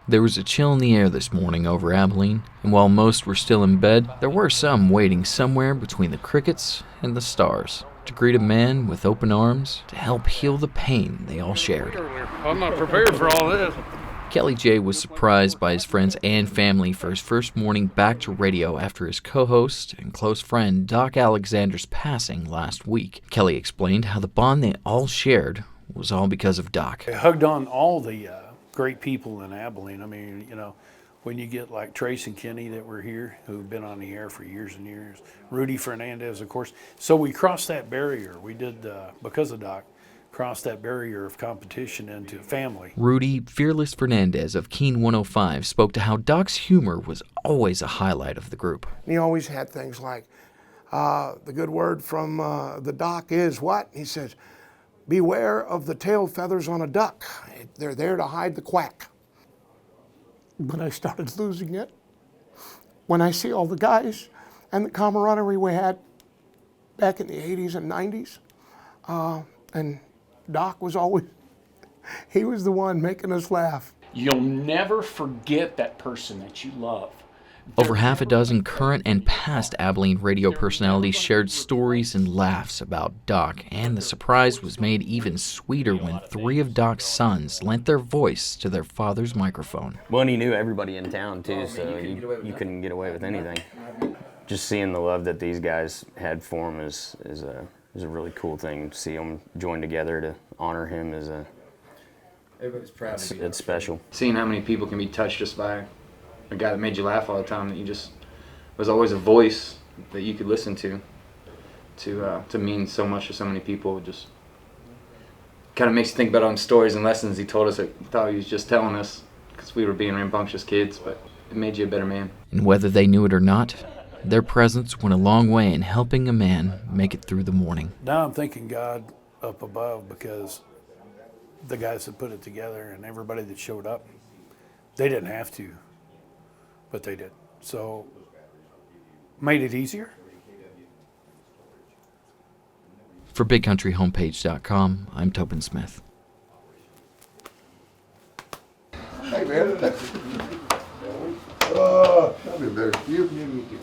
There was a chill in the air this morning over Abilene, and while most were still in bed, there were some waiting somewhere between the crickets and the stars to greet a man with open arms to help heal the pain they all shared. I'm not prepared for all this. Kelly J was surprised by his friends and family for his first morning back to radio after his co-host and close friend Doc Alexander's passing last week. Kelly explained how the bond they all shared was all because of Doc. I hugged on all the great people in Abilene. I mean, you know, when you get like Trace and Kenny that were here, who've been on the air for years and years, Rudy Fernandez, of course. So we crossed that barrier. We did, because of Doc, cross that barrier of competition into family. Rudy Fearless Fernandez of Keen 105 spoke to how Doc's humor was always a highlight of the group. He always had things like, the good word from the Doc is what? He says, beware of the tail feathers on a duck. They're there to hide the quack. But I started losing it when I see all the guys and the camaraderie we had back in the 80s and 90s. And Doc was always, he was the one making us laugh. You'll never forget that person that you love. Over half a dozen current and past Abilene radio personalities shared stories and laughs about Doc, and the surprise was made even sweeter when 3 of Doc's sons lent their voice to their father's microphone. Well, and he knew everybody in town too, so you couldn't get away with anything. Just seeing the love that these guys had for him is a really cool thing. To see them join together to honor him Everybody's proud to be it's special. Seeing how many people can be touched just by a guy that made you laugh all the time, that you just was always a voice that you could listen to mean so much to so many people. It just kind of makes you think about all the stories and lessons he told us. I thought he was just telling us because we were being rambunctious kids, but it made you a better man. And whether they knew it or not, their presence went a long way in helping a man make it through the morning. Now I'm thanking God up above because the guys that put it together and everybody that showed up, they didn't have to, but they did. So made it easier. For BigCountryHomepage.com, I'm Tobin Smith. Hey man, I'll be there. You, me too.